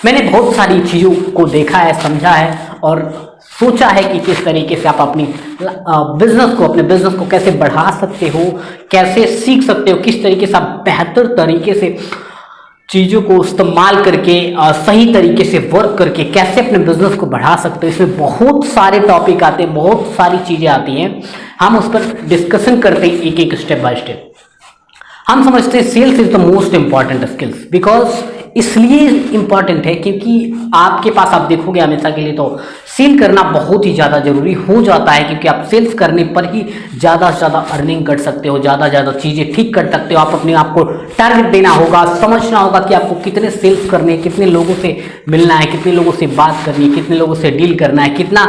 मैंने बहुत सारी चीज़ों को देखा है, समझा है और सोचा है कि किस तरीके से आप अपनी अपने बिजनेस को कैसे बढ़ा सकते हो, कैसे सीख सकते हो, किस तरीके से आप बेहतर तरीके से चीज़ों को इस्तेमाल करके सही तरीके से वर्क करके कैसे अपने बिजनेस को बढ़ा सकते हो। इसमें बहुत सारे टॉपिक आते हैं, बहुत सारी चीज़ें आती हैं, हम उस पर डिस्कशन करते हैं एक एक स्टेप बाय स्टेप। हम समझते हैं sales is the most important skills, because इसलिए इंपॉर्टेंट है क्योंकि आपके पास, आप देखोगे हमेशा के लिए तो सेल करना बहुत ही ज़्यादा जरूरी हो जाता है, क्योंकि आप सेल्स करने पर ही ज़्यादा से ज़्यादा अर्निंग कर सकते हो, ज़्यादा ज़्यादा चीज़ें ठीक कर सकते हो। आप अपने आप को टारगेट देना होगा, समझना होगा कि आपको कितने सेल्स करने, कितने लोगों से मिलना है, कितने लोगों से बात करनी है, कितने लोगों से डील करना है, कितना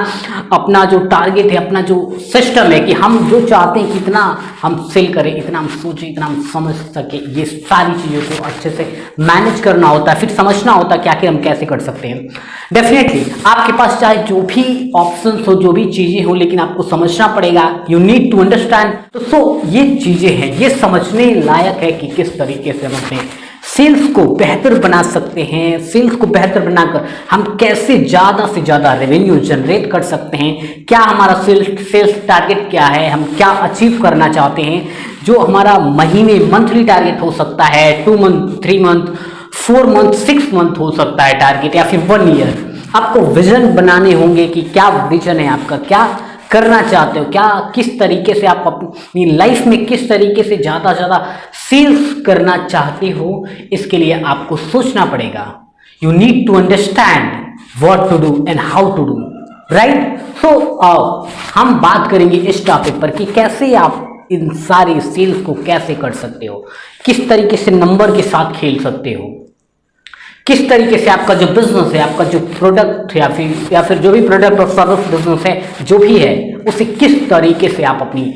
अपना जो टारगेट है, अपना जो सिस्टम है कि हम जो चाहते हैं कितना हम सेल करें, इतना हम सोचें, इतना हम समझ सके। ये सारी चीज़ों को अच्छे से मैनेज करना होता है, फिर समझना होता है कि आखिर हम कैसे कर सकते हैं। डेफिनेटली आपके पास चाहे जो भी ऑप्शंस हो, जो भी चीजें हो, लेकिन आपको समझना पड़ेगा। You need to understand. तो सो ये चीजें हैं, ये समझने लायक है कि किस तरीके से हम अपने सेल्स को बेहतर बना सकते हैं। सेल्स को बेहतर बनाकर हम कैसे ज़्यादा से ज़्यादा रेवेन्यू जनरेट कर सकते हैं, क्या हमारा सेल्स टारगेट क्या है, हम क्या अचीव करना चाहते हैं, जो हमारा महीने मंथली टारगेट हो सकता है, 2 मंथ, 3 मंथ, 4 मंथ, 6 मंथ हो सकता है टारगेट, या फिर 1 ईयर। आपको विजन बनाने होंगे कि क्या विजन है आपका, क्या करना चाहते हो, क्या किस तरीके से आप अपनी लाइफ में किस तरीके से ज़्यादा से ज़्यादा सेल्स करना चाहते हो। इसके लिए आपको सोचना पड़ेगा। You need to understand what to do and how to do, right. So हम बात करेंगे इस टॉपिक पर कि कैसे आप इन सारे सेल्स को कैसे कर सकते हो, किस तरीके से नंबर के साथ खेल सकते हो, किस तरीके से आपका जो बिजनेस है, आपका जो प्रोडक्ट या फिर जो भी प्रोडक्ट और सर्विस बिजनेस है जो भी है, उसे किस तरीके से आप अपनी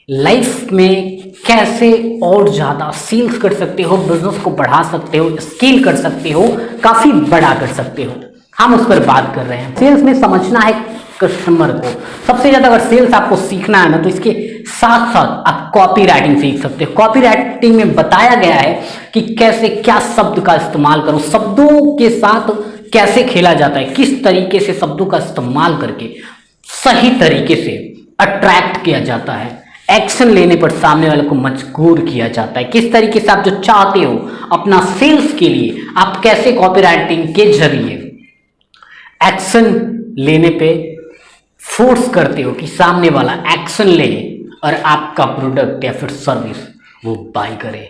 लाइफ में कैसे और ज़्यादा सेल्स कर सकते हो, बिजनेस को बढ़ा सकते हो, स्केल कर सकते हो, काफ़ी बड़ा कर सकते हो। हम उस पर बात कर रहे हैं। सेल्स में समझना है कस्टमर को। सबसे ज़्यादा अगर सेल्स आपको सीखना है ना, तो इसके साथ साथ आप कॉपी राइटिंग सीख सकते हो। कॉपी राइटिंग में बताया गया है कि कैसे क्या शब्द का इस्तेमाल करो, शब्दों के साथ कैसे खेला जाता है, किस तरीके से शब्दों का इस्तेमाल करके सही तरीके से अट्रैक्ट किया जाता है, एक्शन लेने पर सामने वाले को मजबूर किया जाता है, किस तरीके से आप जो चाहते हो अपना सेल्स के लिए आप कैसे कॉपी राइटिंग के जरिए एक्शन लेने पे फोर्स करते हो कि सामने वाला एक्शन ले और आपका प्रोडक्ट या फिर सर्विस वो बाय करे।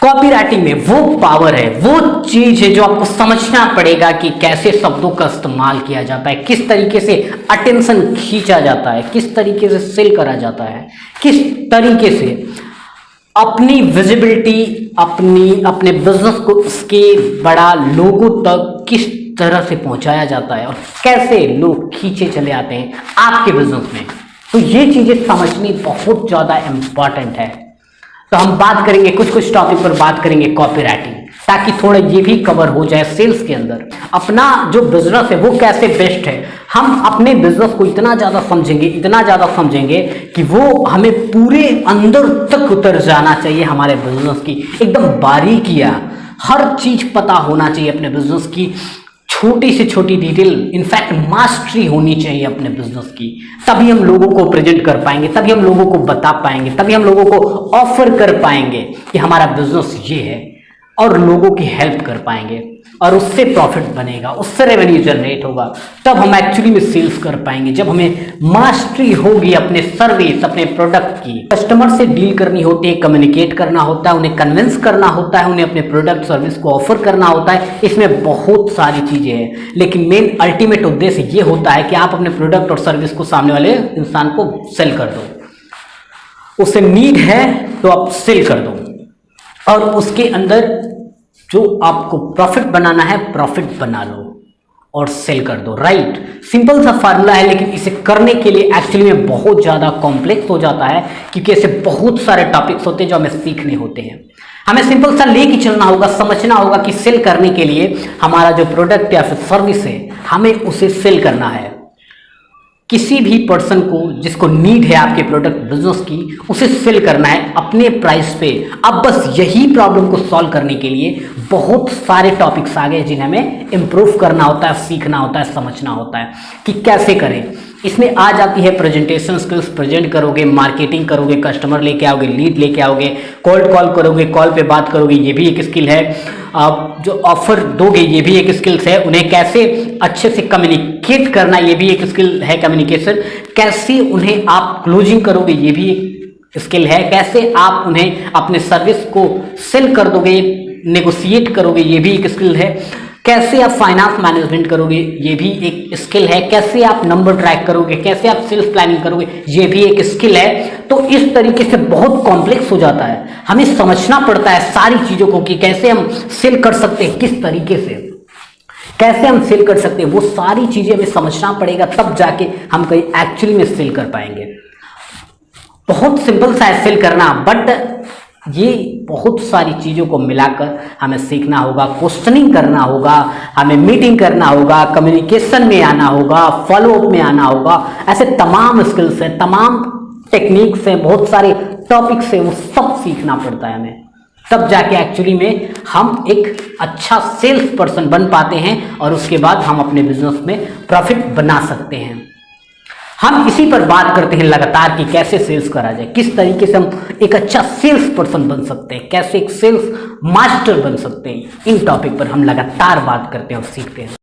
कॉपीराइटिंग में वो पावर है, वो चीज है जो आपको समझना पड़ेगा कि कैसे शब्दों का इस्तेमाल किया जाता है, किस तरीके से अटेंशन खींचा जाता है, किस तरीके से सेल करा जाता है, किस तरीके से अपनी विजिबिलिटी, अपने बिजनेस को इसके बड़ा लोगों तक किस तरह से पहुंचाया जाता है और कैसे लोग खींचे चले आते हैं आपके बिजनेस में। तो ये चीजें समझनी बहुत ज्यादा इंपॉर्टेंट है। तो हम बात करेंगे कुछ टॉपिक पर बात करेंगे कॉपीराइटिंग, ताकि थोड़ा ये भी कवर हो जाए सेल्स के अंदर अपना जो बिजनेस है वो कैसे बेस्ट है। हम अपने बिजनेस को इतना ज़्यादा समझेंगे कि वो हमें पूरे अंदर तक उतर जाना चाहिए। हमारे बिजनेस की एकदम बारीकियाँ, हर चीज़ पता होना चाहिए अपने बिजनेस की, छोटी से छोटी डिटेल, इनफैक्ट मास्टरी होनी चाहिए अपने बिजनेस की। तभी हम लोगों को प्रेजेंट कर पाएंगे, तभी हम लोगों को बता पाएंगे, तभी हम लोगों को ऑफर कर पाएंगे कि हमारा बिजनेस ये है, और लोगों की हेल्प कर पाएंगे और उससे प्रॉफिट बनेगा, उससे रेवेन्यू जनरेट होगा। तब हम एक्चुअली में सेल्स कर पाएंगे, जब हमें मास्टरी होगी अपने सर्विस, अपने प्रोडक्ट की। कस्टमर से डील करनी होती है, कम्युनिकेट करना होता है, उन्हें कन्विंस करना होता है, उन्हें अपने प्रोडक्ट सर्विस को ऑफर करना होता है। इसमें बहुत सारी चीजें हैं, लेकिन मेन अल्टीमेट उद्देश्य ये होता है कि आप अपने प्रोडक्ट और सर्विस को सामने वाले इंसान को सेल कर दो। उसे नीड है तो आप सेल कर दो, और उसके अंदर जो आपको प्रॉफिट बनाना है प्रॉफिट बना लो और सेल कर दो, राइट। सिंपल सा फार्मूला है, लेकिन इसे करने के लिए एक्चुअली में बहुत ज़्यादा कॉम्प्लेक्स हो जाता है, क्योंकि ऐसे बहुत सारे टॉपिक्स होते हैं जो हमें सीखने होते हैं। हमें सिंपल सा लेके चलना होगा, समझना होगा कि सेल करने के लिए हमारा जो प्रोडक्ट या फिर सर्विस है हमें उसे सेल करना है, किसी भी पर्सन को जिसको नीड है आपके प्रोडक्ट बिजनेस की, उसे सेल करना है अपने प्राइस पे। अब बस यही प्रॉब्लम को सॉल्व करने के लिए बहुत सारे टॉपिक्स आ गए जिन्हें हमें इम्प्रूव करना होता है, सीखना होता है, समझना होता है कि कैसे करें। इसमें आ जाती है प्रेजेंटेशन स्किल्स, प्रेजेंट करोगे, मार्केटिंग करोगे, कस्टमर लेके आओगे, लीड लेके आओगे, कोल्ड कॉल करोगे, कॉल पे बात करोगे, ये भी एक स्किल है। आप जो ऑफर दोगे ये भी एक स्किल्स है। उन्हें कैसे अच्छे से कम्युनिकेट करना ये भी एक स्किल है, कम्युनिकेशन। कैसे उन्हें आप क्लोजिंग करोगे ये भी एक स्किल है। कैसे आप उन्हें अपने सर्विस को सेल कर दोगे, नेगोशिएट करोगे ये भी एक स्किल है। कैसे आप फाइनेंस मैनेजमेंट करोगे ये भी एक स्किल है। कैसे आप नंबर ट्रैक करोगे, कैसे आप सेल्स प्लानिंग करोगे ये भी एक स्किल है। तो इस तरीके से बहुत कॉम्प्लेक्स हो जाता है, हमें समझना पड़ता है सारी चीजों को कि कैसे हम सेल कर सकते हैं, किस तरीके से कैसे हम सेल कर सकते हैं, वो सारी चीजें हमें समझना पड़ेगा, तब जाके हम कहीं एक्चुअली में सेल कर पाएंगे। बहुत सिंपल सा है सेल करना, बट ये बहुत सारी चीज़ों को मिलाकर हमें सीखना होगा, क्वेश्चनिंग करना होगा, हमें मीटिंग करना होगा, कम्युनिकेशन में आना होगा, फॉलोअप में आना होगा। ऐसे तमाम स्किल्स हैं, तमाम टेक्निक्स हैं, बहुत सारे टॉपिक्स हैं, वो सब सीखना पड़ता है हमें, तब जाके एक्चुअली में हम एक अच्छा सेल्स पर्सन बन पाते हैं और उसके बाद हम अपने बिजनेस में प्रॉफिट बना सकते हैं। हम इसी पर बात करते हैं लगातार कि कैसे सेल्स करा जाए, किस तरीके से हम एक अच्छा सेल्स पर्सन बन सकते हैं, कैसे एक सेल्स मास्टर बन सकते हैं। इन टॉपिक पर हम लगातार बात करते हैं और सीखते हैं।